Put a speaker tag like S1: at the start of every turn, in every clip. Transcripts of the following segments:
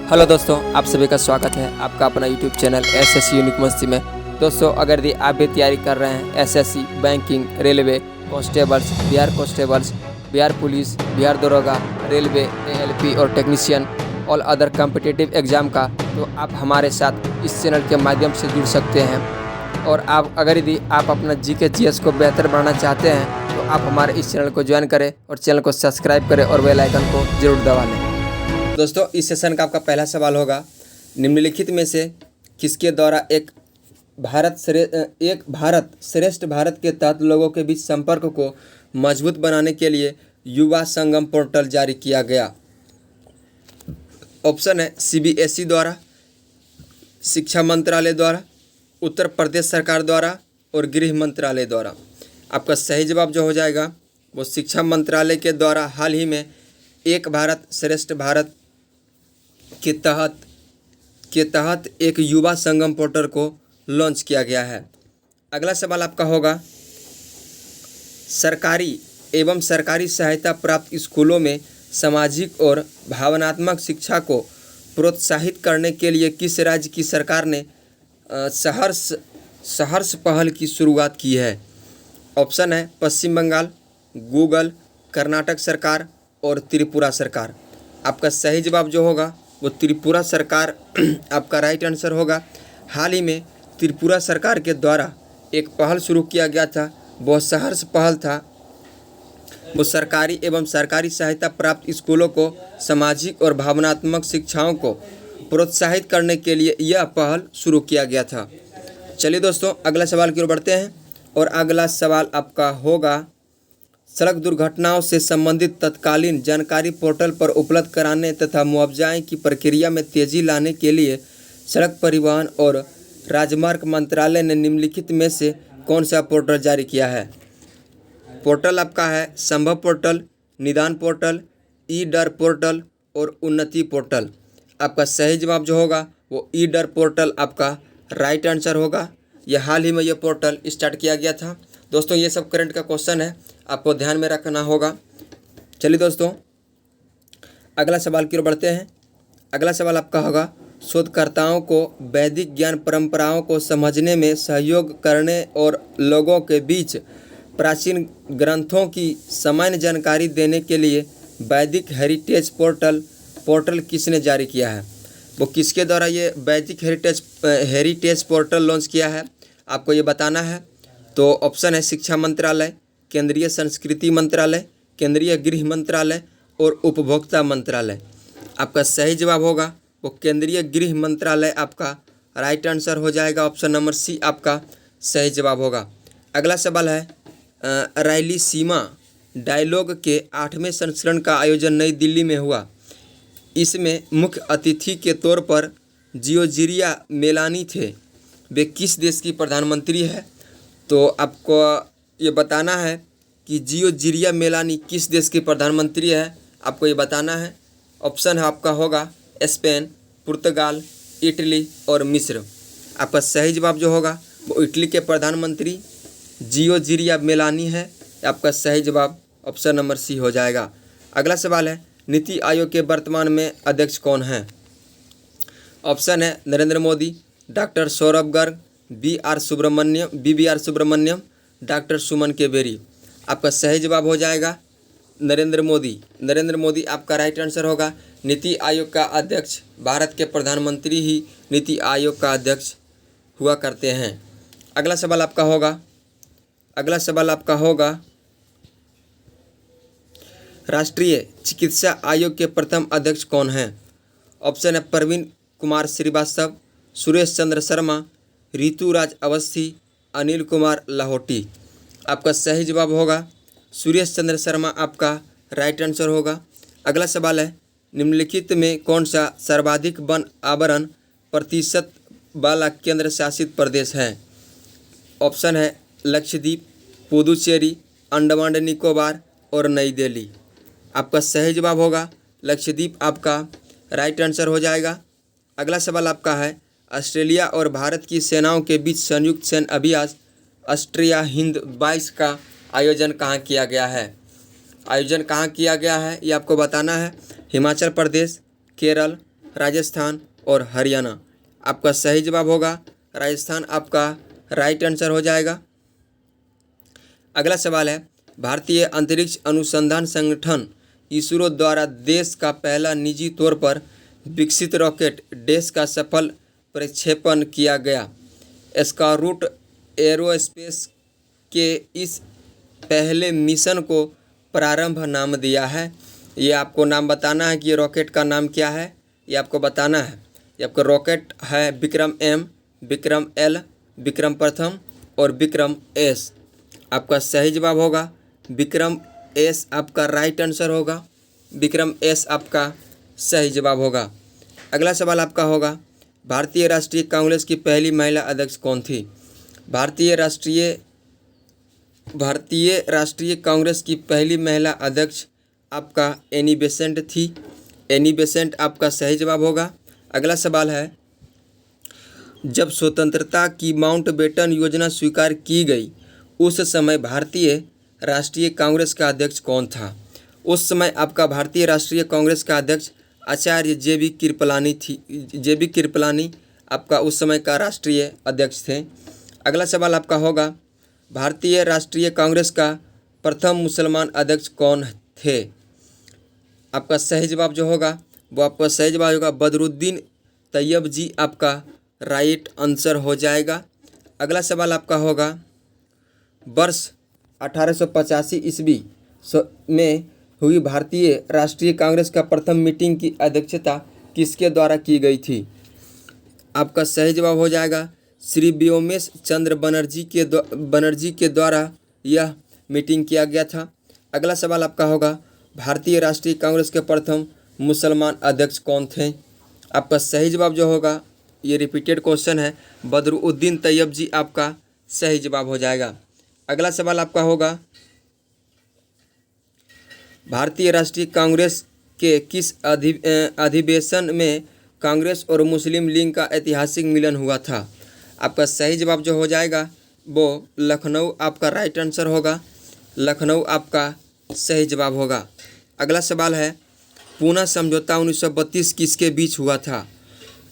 S1: Hello दोस्तों, आप सभी का स्वागत है आपका अपना यूट्यूब चैनल एसएससी यूनिक मस्ती में। दोस्तों, अगर यदि आप भी तैयारी कर रहे हैं SSC, banking, railway, constables, Bihar police, Bihar दरोगा, रेलवे, एएलपी और technician all other competitive exam का, तो आप हमारे साथ इस चैनल के माध्यम से जुड़ सकते हैं। और आप अगर यदि आप अपना जीके जीएस को बेहतर बनाना चाहते हैं तो आप हमारे इस चैनल को ज्वाइन करें और चैनल को सब्सक्राइब करें और बेल आइकन को जरूर दबा लें। दोस्तों, इस सेशन का आपका पहला सवाल होगा, निम्नलिखित में से किसके द्वारा एक भारत श्रेष्ठ भारत के तहत लोगों के बीच संपर्क को मजबूत बनाने के लिए युवा संगम पोर्टल जारी किया गया? ऑप्शन है सीबीएसई द्वारा, शिक्षा मंत्रालय द्वारा, उत्तर प्रदेश सरकार द्वारा और गृह मंत्रालय द्वारा। आपका सही जवाब जो हो जाएगा वो शिक्षा मंत्रालय के द्वारा हाल ही में एक भारत श्रेष्ठ भारत के तहत एक युवा संगम पोर्टल को लॉन्च किया गया है। अगला सवाल आपका होगा, सरकारी एवं सरकारी सहायता प्राप्त स्कूलों में सामाजिक और भावनात्मक शिक्षा को प्रोत्साहित करने के लिए किस राज्य की सरकार ने सहर्ष पहल की शुरुआत की है? ऑप्शन है पश्चिम बंगाल, गूगल, कर्नाटक सरकार और त्रिपुरा सरकार। आपका सही जवाब जो होगा वो त्रिपुरा सरकार आपका राइट आंसर होगा। हाल ही में त्रिपुरा सरकार के द्वारा एक पहल शुरू किया गया था, वो सहर्ष पहल था। वो सरकारी एवं सरकारी सहायता प्राप्त स्कूलों को सामाजिक और भावनात्मक शिक्षाओं को प्रोत्साहित करने के लिए यह पहल शुरू किया गया था। चलिए दोस्तों, अगला सवाल की ओर बढ़ते हैं और अगला सवाल आपका होगा, सड़क दुर्घटनाओं से संबंधित तत्कालीन जानकारी पोर्टल पर उपलब्ध कराने तथा मुआवजे की प्रक्रिया में तेजी लाने के लिए सड़क परिवहन और राजमार्ग मंत्रालय ने निम्नलिखित में से कौन सा पोर्टल जारी किया है? पोर्टल आपका है संभव पोर्टल, निदान पोर्टल, ई डर पोर्टल और उन्नति पोर्टल। आपका सही जवाब जो होगा वो ई डर पोर्टल आपका राइट आंसर होगा। यह हाल ही में यह पोर्टल स्टार्ट किया गया था। दोस्तों, ये सब करंट का क्वेश्चन है, आपको ध्यान में रखना होगा। चलिए दोस्तों, अगला सवाल की ओर बढ़ते हैं। अगला सवाल आपका होगा, शोधकर्ताओं को वैदिक ज्ञान परंपराओं को समझने में सहयोग करने और लोगों के बीच प्राचीन ग्रंथों की सामान्य जानकारी देने के लिए वैदिक हेरिटेज पोर्टल किसने जारी किया है? वो किसके द्वारा ये वैदिक हेरिटेज पोर्टल लॉन्च किया है, आपको ये बताना है। तो ऑप्शन है शिक्षा मंत्रालय, केंद्रीय संस्कृति मंत्रालय, केंद्रीय गृह मंत्रालय और उपभोक्ता मंत्रालय। आपका सही जवाब होगा वो केंद्रीय गृह मंत्रालय आपका राइट आंसर हो जाएगा। ऑप्शन नंबर सी आपका सही जवाब होगा। अगला सवाल है, रायलीसीमा डायलॉग के 8वें संस्करण का आयोजन नई दिल्ली में हुआ। इसमें मुख्य अतिथि के तौर पर जियोर्जिया मेलानी थे। वे किस देश की प्रधानमंत्री है? तो आपको ये बताना है कि जियोर्जिया मेलानी किस देश की प्रधानमंत्री है, आपको ये बताना है। ऑप्शन है आपका होगा स्पेन, पुर्तगाल, इटली और मिस्र। आपका सही जवाब जो होगा वो इटली के प्रधानमंत्री जियोर्जिया मेलानी है। आपका सही जवाब ऑप्शन नंबर सी हो जाएगा। अगला सवाल है, नीति आयोग के वर्तमान में अध्यक्ष कौन हैं? ऑप्शन है नरेंद्र मोदी, डॉक्टर सौरभ गर्ग, बी.वी.आर. सुब्रमण्यम, डॉक्टर सुमन के बेरी। आपका सही जवाब हो जाएगा नरेंद्र मोदी आपका राइट आंसर होगा। नीति आयोग का अध्यक्ष भारत के प्रधानमंत्री ही नीति आयोग का अध्यक्ष हुआ करते हैं। अगला सवाल आपका होगा, राष्ट्रीय चिकित्सा आयोग के प्रथम अध्यक्ष कौन हैं? ऑप्शन है प्रवीण कुमार श्रीवास्तव, सुरेश चंद्र शर्मा, ऋतुराज अवस्थी, अनिल कुमार लाहौटी। आपका सही जवाब होगा सुरेश चंद्र शर्मा आपका राइट आंसर होगा। अगला सवाल है, निम्नलिखित में कौन सा सर्वाधिक वन आवरण प्रतिशत वाला केंद्र शासित प्रदेश है? ऑप्शन है लक्षद्वीप, पुदुचेरी, अंडमान निकोबार और नई दिल्ली। आपका सही जवाब होगा लक्षद्वीप आपका राइट आंसर हो जाएगा। अगला सवाल आपका है, ऑस्ट्रेलिया और भारत की सेनाओं के बीच संयुक्त सैन्य अभ्यास ऑस्ट्रिया हिंद 22 का आयोजन कहाँ किया गया है? ये आपको बताना है। हिमाचल प्रदेश, केरल, राजस्थान और हरियाणा। आपका सही जवाब होगा राजस्थान, आपका राइट आंसर हो जाएगा। अगला सवाल है, भारतीय अंतरिक्ष अनुसंधान संगठन इसरो द्वारा देश का पहला निजी तौर पर विकसित रॉकेट देश का सफल प्रक्षेपण किया गया। स्कारूट एरोस्पेस के इस पहले मिशन को प्रारंभ नाम दिया है। ये आपको नाम बताना है कि ये रॉकेट का नाम क्या है, ये आपको बताना है। ये आपका रॉकेट है विक्रम एम, विक्रम एल, विक्रम प्रथम और विक्रम एस। आपका सही जवाब होगा विक्रम एस, आपका राइट आंसर होगा। विक्रम एस आपका सही जवाब होगा। अगला सवाल आपका होगा, भारतीय राष्ट्रीय कांग्रेस की पहली महिला अध्यक्ष कौन थी? भारतीय राष्ट्रीय कांग्रेस की पहली महिला अध्यक्ष आपका एनी बेसेंट थी। एनी बेसेंट आपका सही जवाब होगा। अगला सवाल है, जब स्वतंत्रता की माउंटबेटन योजना स्वीकार की गई उस समय भारतीय राष्ट्रीय कांग्रेस का अध्यक्ष कौन था? उस समय आपका भारतीय राष्ट्रीय कांग्रेस का अध्यक्ष आचार्य जे.बी. कृपलानी थी। जे.बी. कृपलानी आपका उस समय का राष्ट्रीय अध्यक्ष थे। अगला सवाल आपका होगा, भारतीय राष्ट्रीय कांग्रेस का प्रथम मुसलमान अध्यक्ष कौन थे? आपका सही जवाब जो होगा वो आपका सही जवाब होगा बदरुद्दीन तैयब जी, आपका राइट आंसर हो जाएगा। अगला सवाल आपका होगा, वर्ष 1885 ईस्वी में हुई भारतीय राष्ट्रीय कांग्रेस का प्रथम मीटिंग की अध्यक्षता किसके द्वारा की गई थी? आपका सही जवाब हो जाएगा श्री व्योमेश चंद्र बनर्जी के द्वारा यह मीटिंग किया गया था। अगला सवाल आपका होगा, भारतीय राष्ट्रीय कांग्रेस के प्रथम मुसलमान अध्यक्ष कौन थे? आपका सही जवाब जो होगा, ये रिपीटेड क्वेश्चन है, बदरुद्दीन तैयब जी आपका सही जवाब हो जाएगा। अगला सवाल आपका होगा, भारतीय राष्ट्रीय कांग्रेस के किस अधिवेशन में कांग्रेस और मुस्लिम लीग का ऐतिहासिक मिलन हुआ था? आपका सही जवाब जो हो जाएगा वो लखनऊ, आपका राइट आंसर होगा। लखनऊ आपका सही जवाब होगा। अगला सवाल है, पूना समझौता 1932 किसके बीच हुआ था?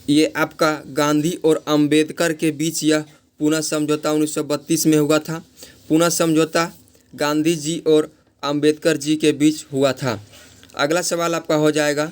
S1: ये आपका गांधी और अंबेडकर के बीच यह पूना समझौता 1932 में हुआ था। पूना समझौता गांधी जी और अंबेडकर जी के बीच हुआ था। अगला सवाल आपका हो जाएगा,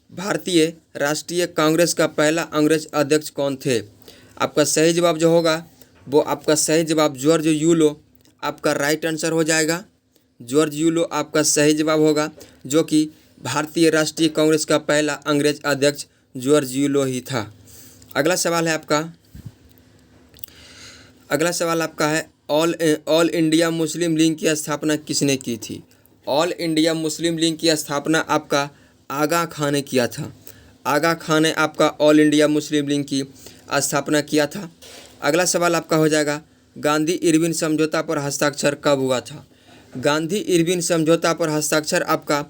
S1: भारतीय राष्ट्रीय कांग्रेस का पहला अंग्रेज अध्यक्ष कौन थे? आपका सही जवाब जो होगा वो आपका सही जवाब जॉर्ज यूलो, आपका राइट आंसर हो जाएगा। जॉर्ज यूलो आपका सही जवाब होगा, जो कि भारतीय राष्ट्रीय कांग्रेस का पहला अंग्रेज अध्यक्ष जॉर्ज यूलो ही था। अगला सवाल है, ऑल इंडिया मुस्लिम लीग की स्थापना किसने की थी? ऑल इंडिया मुस्लिम लीग की स्थापना आपका आगा खान ने किया था। आगा खान ने आपका ऑल इंडिया मुस्लिम लीग की स्थापना किया था। अगला सवाल आपका हो जाएगा, गांधी इरविन समझौता पर हस्ताक्षर कब हुआ था? गांधी इरविन समझौता पर हस्ताक्षर आपका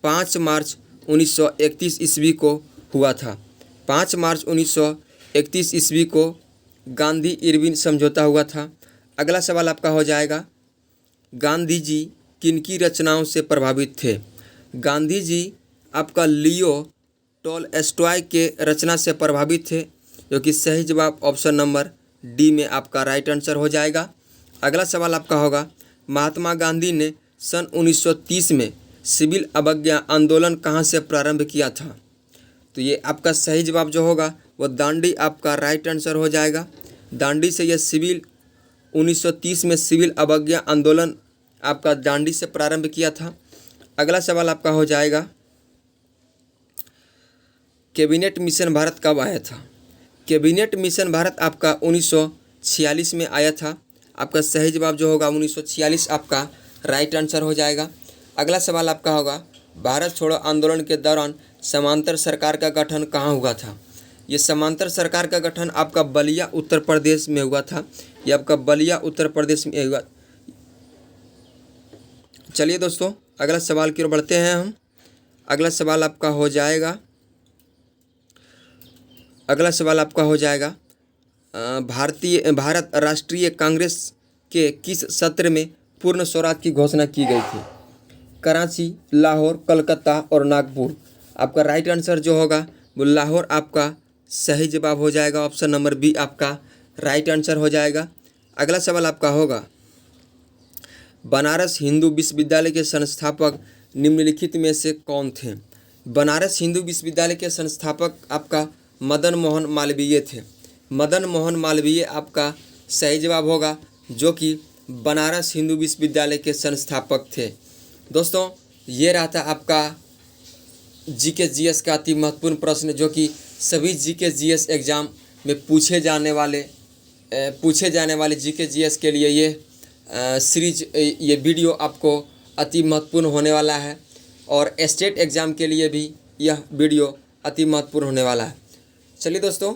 S1: 5 मार्च 1931 ईस्वी को हुआ था। 5 मार्च 1931 ईस्वी को गांधी इरविन समझौता हुआ था। अगला सवाल आपका हो जाएगा, गांधी जी किनकी रचनाओं से प्रभावित थे? गांधी जी आपका लियो टॉलस्टॉय के रचना से प्रभावित थे, जो कि सही जवाब ऑप्शन नंबर डी में आपका राइट आंसर हो जाएगा। अगला सवाल आपका होगा, महात्मा गांधी ने सन 1930 में सिविल अवज्ञा आंदोलन कहाँ से प्रारंभ किया था? तो ये आपका सही जवाब जो होगा वो दांडी, आपका राइट आंसर हो जाएगा। दांडी से यह 1930 में सिविल अवज्ञा आंदोलन आपका दांडी से प्रारंभ किया था। अगला सवाल आपका हो जाएगा, कैबिनेट मिशन भारत कब आया था? कैबिनेट मिशन भारत आपका 1946 में आया था। आपका सही जवाब जो होगा 1946 आपका राइट आंसर हो जाएगा। अगला सवाल आपका होगा, भारत छोड़ो आंदोलन के दौरान समांतर सरकार का गठन कहाँ हुआ था? ये समांतर सरकार का गठन आपका बलिया उत्तर प्रदेश में हुआ था। ये आपका बलिया उत्तर प्रदेश में हुआ। चलिए दोस्तों, अगला सवाल की ओर बढ़ते हैं हम। अगला सवाल आपका हो जाएगा, भारत राष्ट्रीय कांग्रेस के किस सत्र में पूर्ण स्वराज की घोषणा की गई थी? कराची, लाहौर, कलकत्ता और नागपुर। आपका राइट आंसर जो होगा वो लाहौर आपका सही जवाब हो जाएगा। ऑप्शन नंबर बी आपका राइट आंसर हो जाएगा। अगला सवाल आपका होगा, बनारस हिंदू विश्वविद्यालय के संस्थापक निम्नलिखित में से कौन थे? बनारस हिंदू विश्वविद्यालय के संस्थापक आपका मदन मोहन मालवीय थे। मदन मोहन मालवीय आपका सही जवाब होगा, जो कि बनारस हिंदू विश्वविद्यालय के संस्थापक थे। दोस्तों, ये रहा था आपका जीके जीएस का अति महत्वपूर्ण प्रश्न, जो कि सभी जीके जीएस एग्ज़ाम में पूछे जाने वाले जीके जीएस के लिए ये सीरीज, ये वीडियो आपको अति महत्वपूर्ण होने वाला है। और स्टेट एग्ज़ाम के लिए भी यह वीडियो अति महत्वपूर्ण होने वाला है। चलिए दोस्तों,